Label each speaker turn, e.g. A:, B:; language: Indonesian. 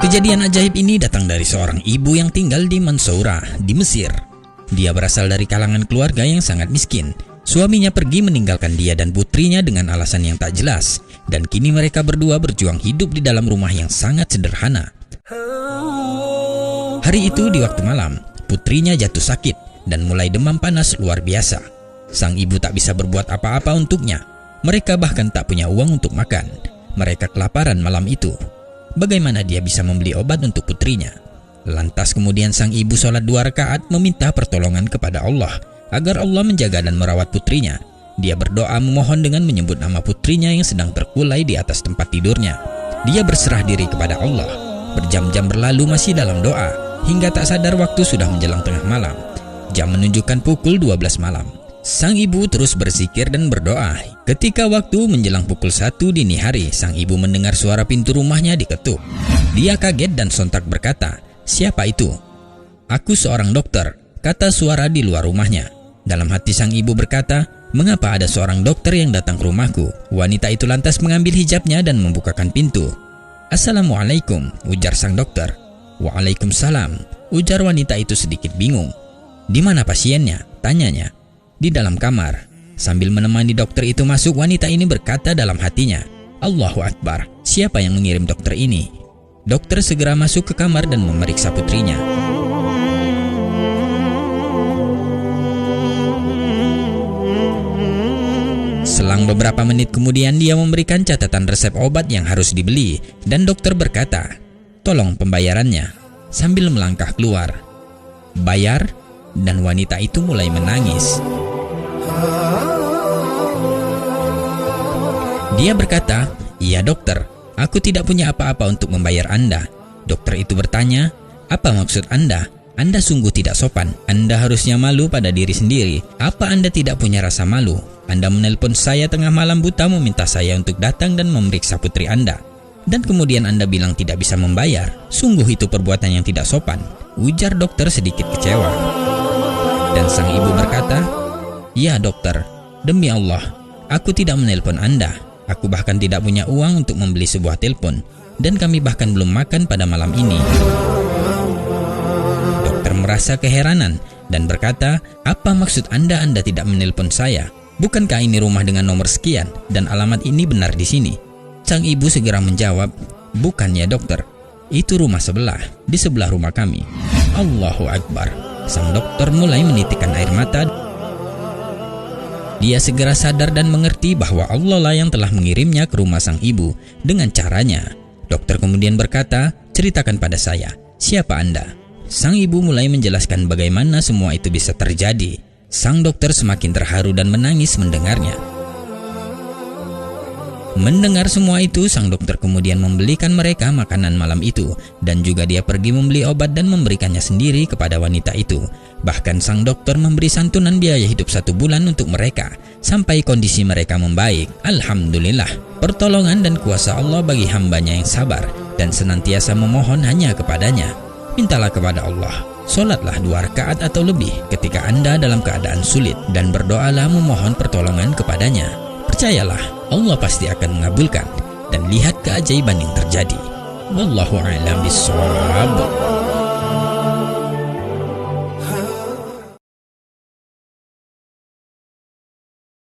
A: Kejadian ajaib ini datang dari seorang ibu yang tinggal di Mansourah, di Mesir. Dia berasal dari kalangan keluarga yang sangat miskin. Suaminya pergi meninggalkan dia dan putrinya dengan alasan yang tak jelas. Dan kini mereka berdua berjuang hidup di dalam rumah yang sangat sederhana. Hari itu di waktu malam, putrinya jatuh sakit dan mulai demam panas luar biasa. Sang ibu tak bisa berbuat apa-apa untuknya. Mereka bahkan tak punya uang untuk makan. Mereka kelaparan malam itu. Bagaimana dia bisa membeli obat untuk putrinya? Lantas kemudian sang ibu sholat 2 rakaat meminta pertolongan kepada Allah agar Allah menjaga dan merawat putrinya. Dia berdoa memohon dengan menyebut nama putrinya yang sedang terkulai di atas tempat tidurnya. Dia berserah diri kepada Allah. Berjam-jam berlalu masih dalam doa, hingga tak sadar waktu sudah menjelang tengah malam. Jam menunjukkan pukul 12 malam. Sang ibu terus berzikir dan berdoa. Ketika waktu menjelang pukul 1 dini hari, sang ibu mendengar suara pintu rumahnya diketuk. Dia kaget dan sontak berkata, "Siapa itu?" "Aku seorang dokter," kata suara di luar rumahnya. Dalam hati sang ibu berkata, "Mengapa ada seorang dokter yang datang ke rumahku?" Wanita itu lantas mengambil hijabnya dan membukakan pintu. "Assalamualaikum," ujar sang dokter. "Waalaikumsalam," ujar wanita itu sedikit bingung. "Di mana pasiennya?" tanyanya. "Di dalam kamar." Sambil menemani dokter itu masuk, wanita ini berkata dalam hatinya, "Allahu Akbar, siapa yang mengirim dokter ini?" Dokter segera masuk ke kamar dan memeriksa putrinya. Selang beberapa menit kemudian dia memberikan catatan resep obat yang harus dibeli dan dokter berkata, "Tolong pembayarannya," sambil melangkah keluar. "Bayar?" dan wanita itu mulai menangis. Dia berkata, "Iya dokter, aku tidak punya apa-apa untuk membayar Anda." Dokter itu bertanya, "Apa maksud Anda? Anda sungguh tidak sopan. Anda harusnya malu pada diri sendiri. Apa Anda tidak punya rasa malu? Anda menelpon saya tengah malam buta meminta saya untuk datang dan memeriksa putri Anda. Dan kemudian Anda bilang tidak bisa membayar. Sungguh itu perbuatan yang tidak sopan," ujar dokter sedikit kecewa. Dan sang ibu berkata, "Ya dokter, demi Allah, aku tidak menelpon Anda. Aku bahkan tidak punya uang untuk membeli sebuah telepon. Dan kami bahkan belum makan pada malam ini." Dokter merasa keheranan dan berkata, "Apa maksud Anda tidak menelpon saya? Bukankah ini rumah dengan nomor sekian dan alamat ini benar di sini?" Sang ibu segera menjawab, "Bukan ya dokter, itu rumah sebelah, di sebelah rumah kami." Allahu Akbar. Sang dokter mulai menitikkan air mata. Dia segera sadar dan mengerti bahwa Allah lah yang telah mengirimnya ke rumah sang ibu dengan caranya. Dokter kemudian berkata, "Ceritakan pada saya, siapa Anda?" Sang ibu mulai menjelaskan bagaimana semua itu bisa terjadi. Sang dokter semakin terharu dan menangis mendengarnya. Mendengar semua itu, sang dokter kemudian membelikan mereka makanan malam itu dan juga dia pergi membeli obat dan memberikannya sendiri kepada wanita itu. Bahkan sang dokter memberi santunan biaya hidup 1 bulan untuk mereka sampai kondisi mereka membaik. Alhamdulillah, pertolongan dan kuasa Allah bagi hambanya yang sabar dan senantiasa memohon hanya kepadanya. Mintalah kepada Allah, solatlah 2 rakaat atau lebih ketika Anda dalam keadaan sulit dan berdoalah memohon pertolongan kepadanya. Percayalah, Allah pasti akan mengabulkan dan lihat keajaiban yang terjadi. Wallahu a'lam bishawab.